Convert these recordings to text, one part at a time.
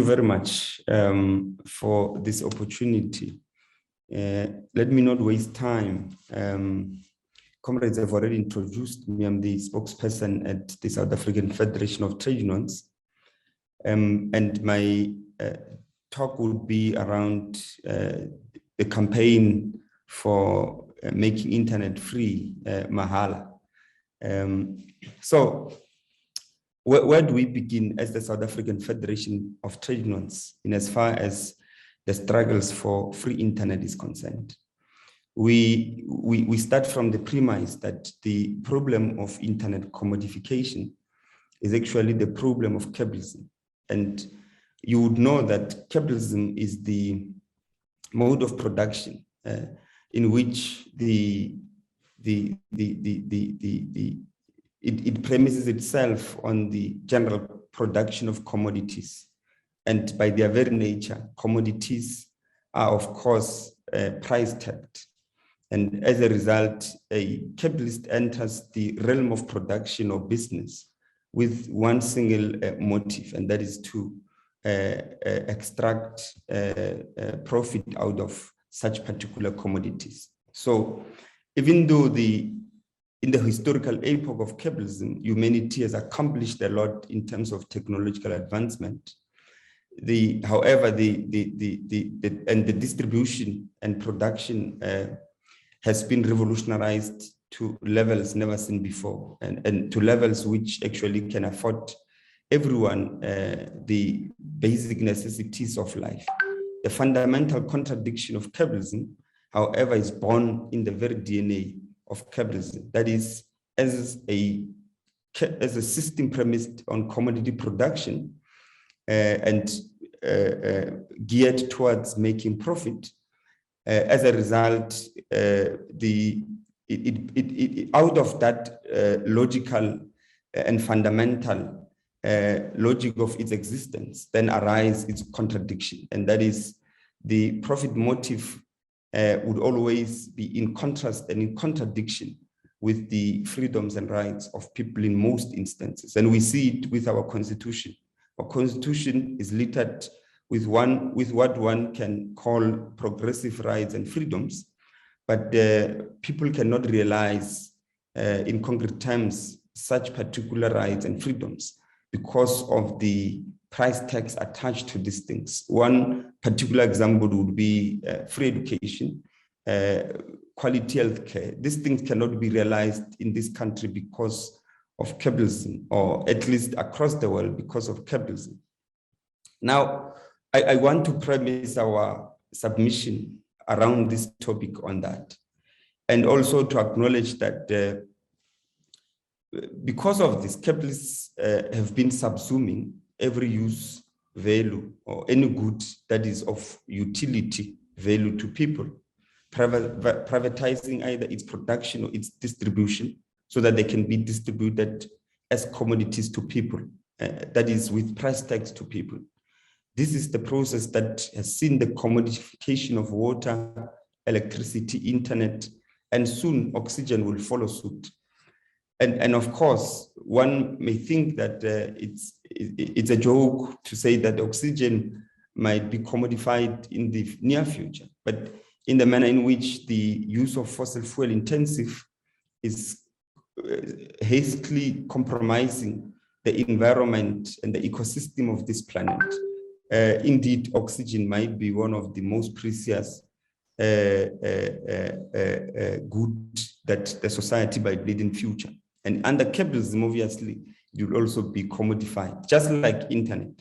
you very much for this opportunity. Let me not waste time. Comrades have already introduced me. I'm the spokesperson at the South African Federation of Trade Unions. And my talk would be around the campaign for making internet free, mahala. So where do we begin as the South African Federation of Trade Unions in as far as the struggles for free internet is concerned? We start from the premise that the problem of internet commodification is actually the problem of capitalism. And you would know that capitalism is the mode of production in which it premises itself on the general production of commodities. And by their very nature, commodities are, of course, price tagged. And as a result, a capitalist enters the realm of production or business with one single motive, and that is to extract profit out of such particular commodities. So even though in the historical epoch of capitalism, humanity has accomplished a lot in terms of technological advancement, however, the distribution and production has been revolutionized to levels never seen before, and to levels which actually can afford everyone the basic necessities of life. The fundamental contradiction of capitalism, however, is born in the very DNA of capitalism. That is, as a system premised on commodity production and geared towards making profit. As a result, out of that logical and fundamental logic of its existence, then arise its contradiction, and that is the profit motive would always be in contrast and in contradiction with the freedoms and rights of people in most instances. And we see it with our constitution. Our constitution is littered with what one can call progressive rights and freedoms, but people cannot realize in concrete terms such particular rights and freedoms because of the price tags attached to these things. One particular example would be free education, quality healthcare. These things cannot be realized in this country because of capitalism, or at least across the world because of capitalism. Now, I want to premise our submission around this topic on that, and also to acknowledge that because of this, capitalists have been subsuming every use value or any good that is of utility value to people, privatizing either its production or its distribution so that they can be distributed as commodities to people, that is with price tags to people. This is the process that has seen the commodification of water, electricity, internet, and soon oxygen will follow suit. And of course, one may think that it's a joke to say that oxygen might be commodified in the near future, but in the manner in which the use of fossil fuel intensive is hastily compromising the environment and the ecosystem of this planet. Indeed, oxygen might be one of the most precious good that the society might need in future. And under capitalism, obviously, it will also be commodified, just like internet.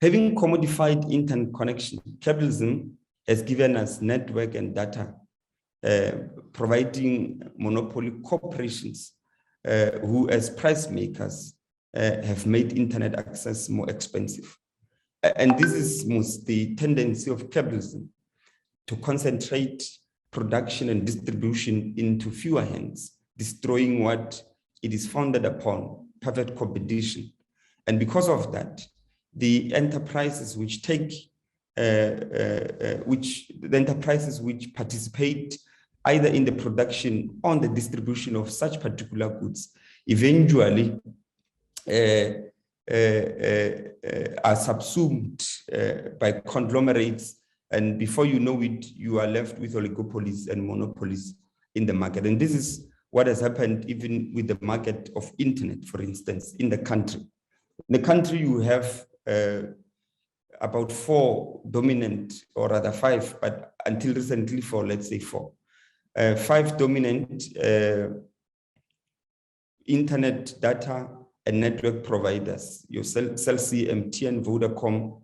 Having commodified internet connection, capitalism has given us network and data, providing monopoly corporations who, as price makers, have made internet access more expensive. And this is most the tendency of capitalism, to concentrate production and distribution into fewer hands, destroying what it is founded upon, perfect competition. And because of that, the enterprises which which participate either in the production or the distribution of such particular goods eventually are subsumed by conglomerates, and before you know it, you are left with oligopolies and monopolies in the market. And this is what has happened even with the market of internet, for instance, in the country. In the country, you have about 4 dominant, or rather 5, but until recently 4, let's say 4. 5 dominant internet data and network providers, your Cell C, MTN, Vodacom,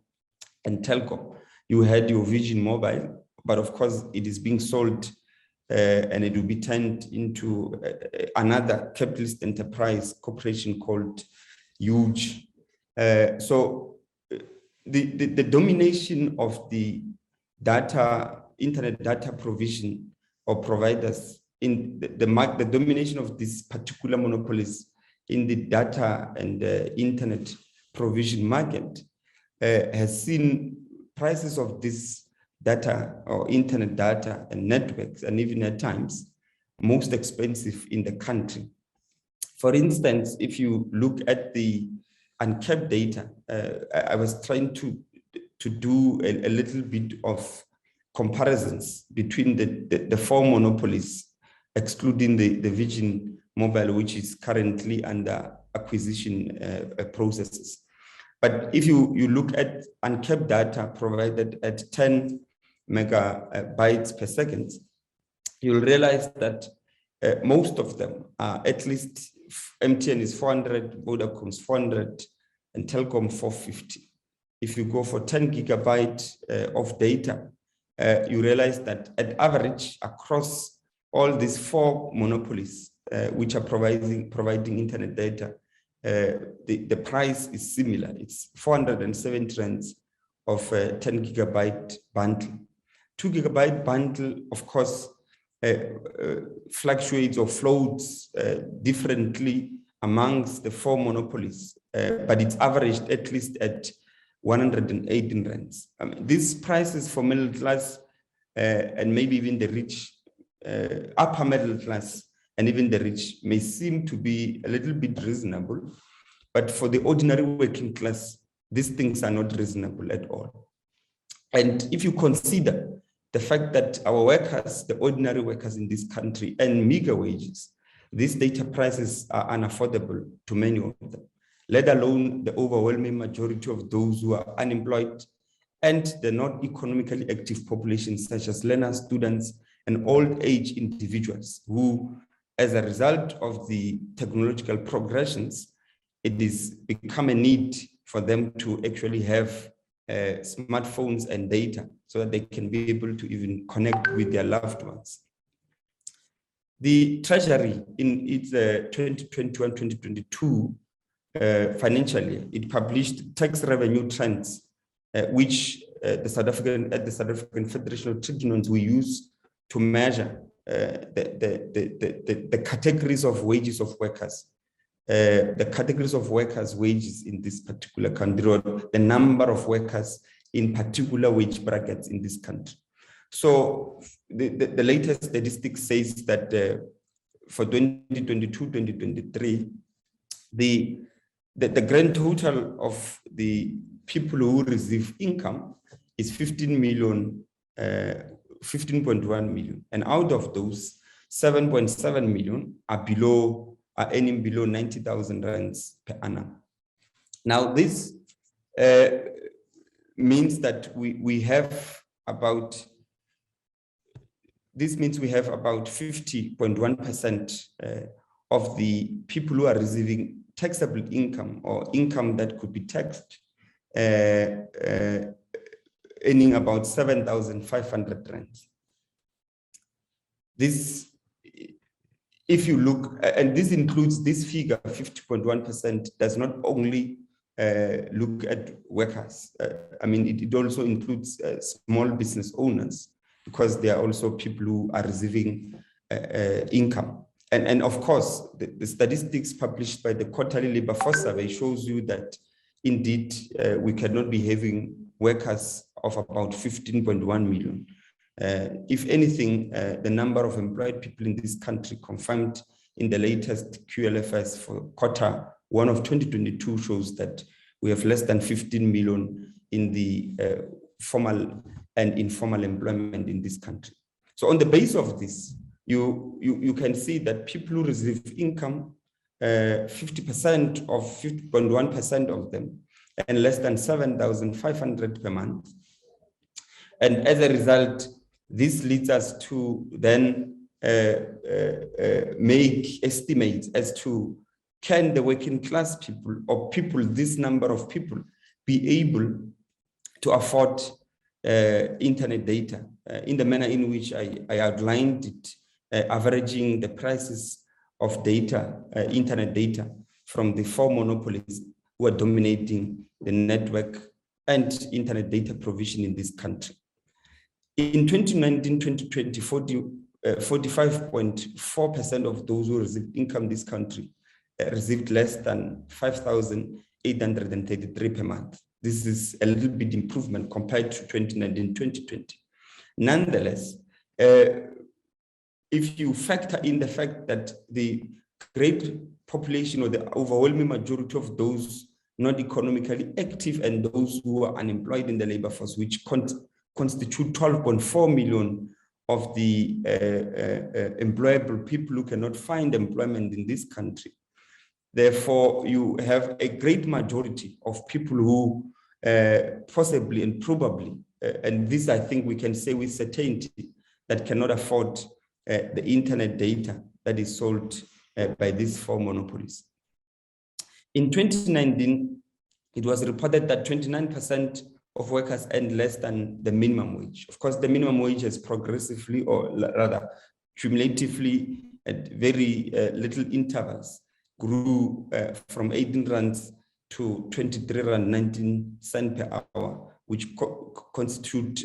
and Telkom. You had your Vision Mobile, but of course it is being sold and it will be turned into another capitalist enterprise corporation called Huge. So the domination of the data, internet data provision or providers in the domination of these particular monopolies in the data and internet provision market has seen prices of this data or internet data and networks, and even at times, most expensive in the country. For instance, if you look at the uncapped data, I was trying to do a little bit of comparisons between the 4 monopolies, excluding the Vision Mobile, which is currently under acquisition processes. But if you look at uncapped data provided at 10 megabytes per second, you'll realize that most of them are, at least MTN is 400, Vodacom is 400, and Telkom 450. If you go for 10 gigabytes of data, you realize that at average across all these 4 monopolies, which are providing internet data, the price is similar. It's 470 rands of a 10 gigabyte bundle. 2 gigabyte bundle, of course, fluctuates or floats differently amongst the 4 monopolies, but it's averaged at least at 118 rands. I mean, these prices for middle class and maybe even the rich, upper middle class, and even the rich may seem to be a little bit reasonable, but for the ordinary working class, these things are not reasonable at all. And if you consider the fact that our workers, the ordinary workers in this country, earn meager wages, these data prices are unaffordable to many of them, let alone the overwhelming majority of those who are unemployed and the not economically active populations, such as learners, students, and old age individuals who, as a result of the technological progressions, it is become a need for them to actually have smartphones and data so that they can be able to even connect with their loved ones. The Treasury in its 2021-2022 financial year, it published tax revenue trends, which the South African Federation of Trade Unions we use to measure the categories of wages of workers, the categories of workers' wages in this particular country, or the number of workers in particular wage brackets in this country. So the latest statistics says that for 2022-2023, the grand total of the people who receive income is 15.1 million. And out of those, 7.7 million are earning below 90,000 rands per annum. Now, this means that we have about 50.1% of the people who are receiving taxable income or income that could be taxed, earning about 7,500 rands. This, if you look, and this includes this figure, 50.1% does not only look at workers. I mean, it also includes small business owners, because there are also people who are receiving income. And of course, the statistics published by the quarterly labor force survey shows you that indeed we cannot be having workers of about 15.1 million. If anything, the number of employed people in this country confirmed in the latest QLFS for quarter 1 of 2022 shows that We have less than 15 million in the formal and informal employment in this country. So on the basis of this, you can see that people who receive income, 50% of 50.1% of them, and less than 7,500 per month. And as a result, this leads us to then make estimates as to can the working class people or people, this number of people, be able to afford internet data in the manner in which I outlined it, averaging the prices of data, internet data from the four monopolies who are dominating the network and internet data provision in this country. In 2019-2020, 45.4% of those who received income in this country received less than 5,833 per month. This is a little bit improvement compared to 2019-2020. Nonetheless, if you factor in the fact that the great population or the overwhelming majority of those not economically active and those who are unemployed in the labor force, which constitute 12.4 million of the employable people who cannot find employment in this country. Therefore, you have a great majority of people who possibly and probably, and this I think we can say with certainty, that cannot afford the internet data that is sold by these four monopolies. In 2019, it was reported that 29% of workers earned less than the minimum wage. Of course, the minimum wage has progressively, or rather cumulatively, at very little intervals, grew from 18 rands to 23 rand 19 cents per hour, which constitute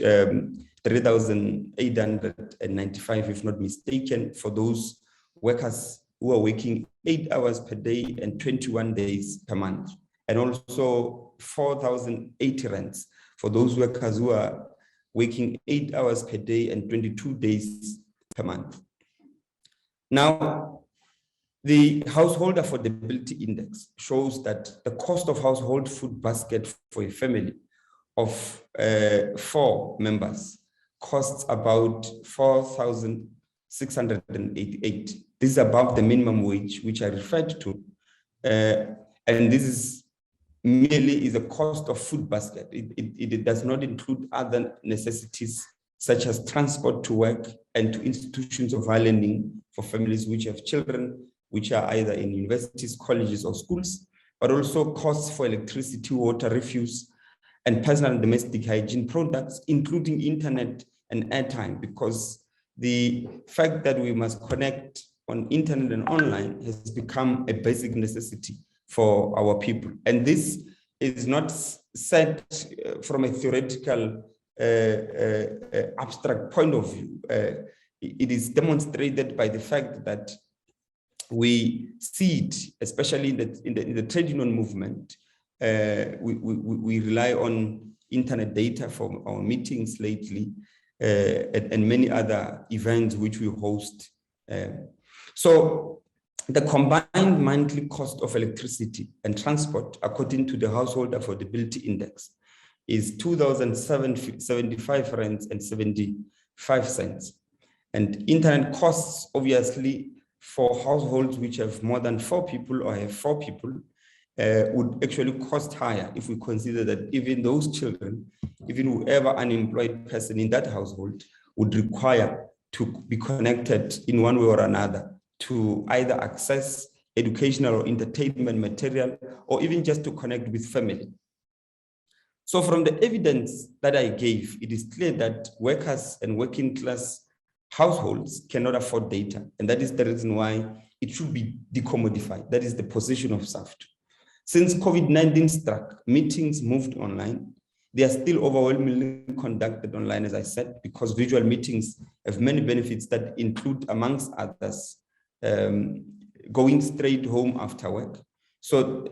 3,895, if not mistaken, for those workers who are working 8 hours per day and 21 days per month, and also 4,080 rands for those workers who are working 8 hours per day and 22 days per month. Now, the household affordability index shows that the cost of household food basket for a family of 4 members costs about 4,688. This is above the minimum wage, which I referred to. And this is merely is a cost of food basket. It does not include other necessities such as transport to work and to institutions of higher learning for families which have children which are either in universities, colleges, or schools, but also costs for electricity, water, refuse, and personal and domestic hygiene products, including internet and airtime, because the fact that we must connect on internet and online has become a basic necessity for our people. And this is not said from a theoretical, abstract point of view. It is demonstrated by the fact that we see it, especially in the trade union movement. We rely on internet data for our meetings lately and many other events which we host. So the combined monthly cost of electricity and transport, according to the Household Affordability Index, is 2,075 rands and 75 cents. And internet costs, obviously, for households which have more than 4 people or have 4 people, would actually cost higher if we consider that even those children, even whoever unemployed person in that household would require to be connected in one way or another to either access educational or entertainment material, or even just to connect with family. So from the evidence that I gave, it is clear that workers and working class households cannot afford data. And that is the reason why it should be decommodified. That is the position of SAFTU. Since COVID-19 struck, meetings moved online. They are still overwhelmingly conducted online, as I said, because visual meetings have many benefits that include, amongst others, going straight home after work. So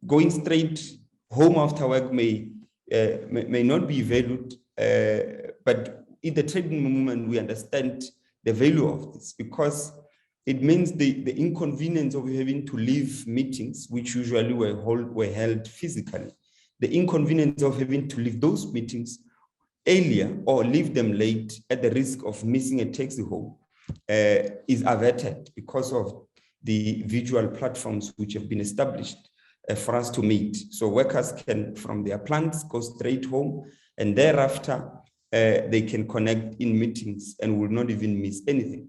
going straight home after work may not be valued, but in the trading movement, we understand the value of this, because It means the inconvenience of having to leave meetings, which usually were held physically, the inconvenience of having to leave those meetings earlier or leave them late at the risk of missing a taxi home is averted because of the visual platforms which have been established for us to meet. So workers can, from their plants, go straight home, and thereafter they can connect in meetings and will not even miss anything.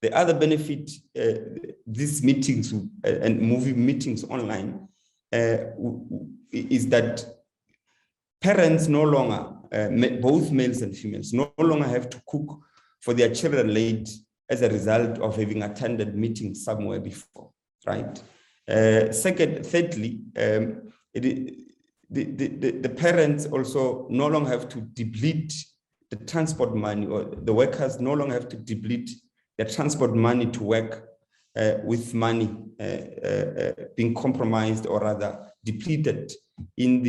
The other benefit, these meetings and moving meetings online is that parents no longer, both males and females, no longer have to cook for their children late as a result of having attended meetings somewhere before, right? Thirdly, the parents also no longer have to deplete the transport money, or the workers no longer have to deplete the transport money to work with money being compromised, or rather depleted in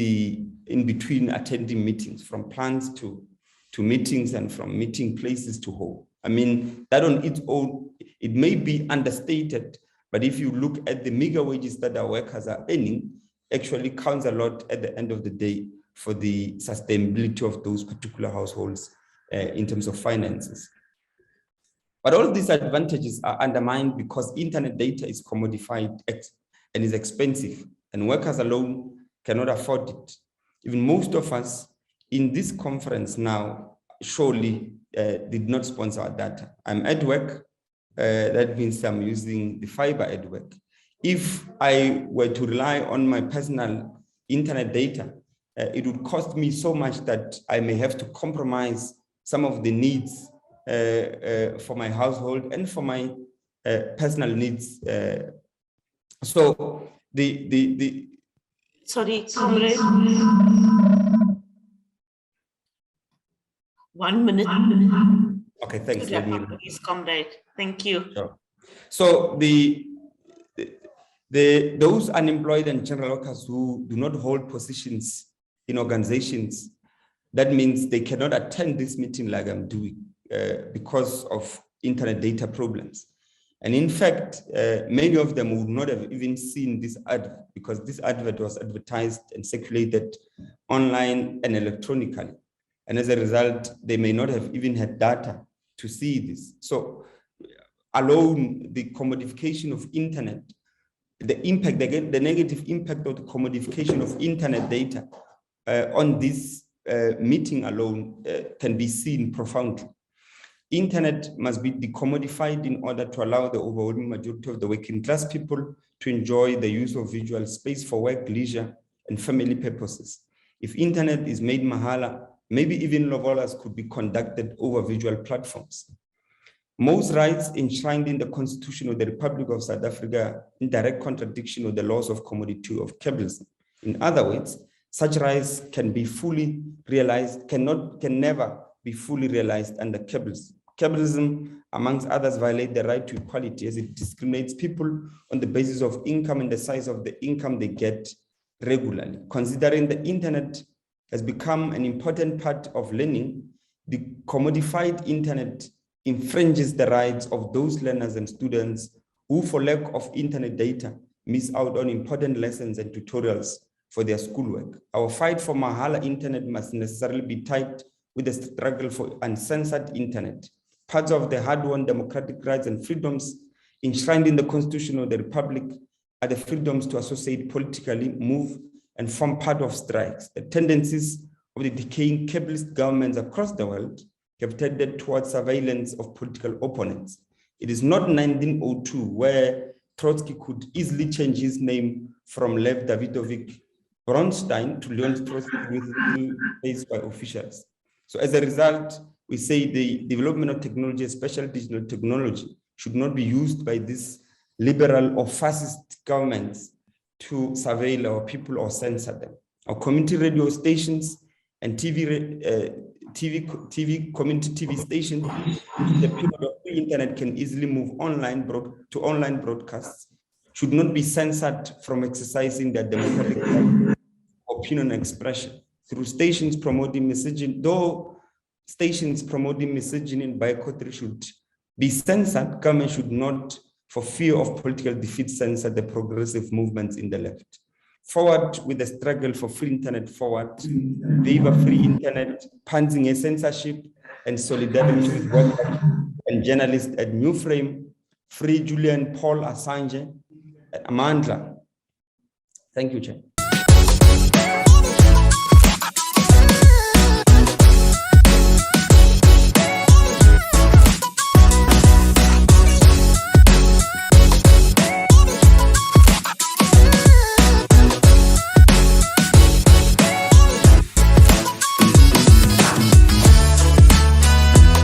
between attending meetings, from plans to meetings and from meeting places to home. I mean, that on its own, it may be understated, but if you look at the meager wages that our workers are earning, actually counts a lot at the end of the day for the sustainability of those particular households in terms of finances. But all these advantages are undermined because internet data is commodified and is expensive, and workers alone cannot afford it. Even most of us in this conference now surely did not sponsor our data. I'm at work, that means I'm using the fiber at work. If I were to rely on my personal internet data, it would cost me so much that I may have to compromise some of the needs for my household and for my personal needs. So Sorry, comrade. 1 minute. Okay, thanks. Please, comrade. Thank you. Sure. So those unemployed and general workers who do not hold positions in organizations, that means they cannot attend this meeting like I'm doing because of internet data problems. And in fact, many of them would not have even seen this advert, because this advert was advertised and circulated online and electronically. And as a result, they may not have even had data to see this. So alone, the commodification of internet, the impact, the negative impact of the commodification of internet data on this meeting alone can be seen profoundly. Internet must be decommodified in order to allow the overwhelming majority of the working class people to enjoy the use of visual space for work, leisure, and family purposes. If internet is made mahala, maybe even lobolas could be conducted over visual platforms. Most rights enshrined in the Constitution of the Republic of South Africa in direct contradiction of the laws of commodity of capitalism. In other words, such rights can be fully realized, can never be fully realized under capitalism. Capitalism, amongst others, violates the right to equality as it discriminates people on the basis of income and the size of the income they get regularly. Considering the internet has become an important part of learning, the commodified internet infringes the rights of those learners and students who, for lack of internet data, miss out on important lessons and tutorials for their schoolwork. Our fight for mahala internet must necessarily be tied with the struggle for uncensored internet. Parts of the hard-won democratic rights and freedoms enshrined in the Constitution of the Republic are the freedoms to associate politically, move, and form part of strikes. The tendencies of the decaying capitalist governments across the world have tended towards surveillance of political opponents. It is not 1902 where Trotsky could easily change his name from Lev Davidovich Bronstein to Leon Trotsky within days by officials. So as a result, we say the development of technology, especially digital technology, should not be used by these liberal or fascist governments to surveil our people or censor them. Our community radio stations and community TV stations, in the period of the internet can easily move to online broadcasts, should not be censored from exercising their democratic opinion expression. Through stations promoting messaging, though stations promoting misogyny and boycottery should be censored, government should not for fear of political defeat censored the progressive movements in the left. Forward with the struggle for free internet forward, viva free internet, pantsing a censorship, and solidarity with workers and journalists at New Frame, free Julian Paul Assange, and Amandla. Thank you, Chair.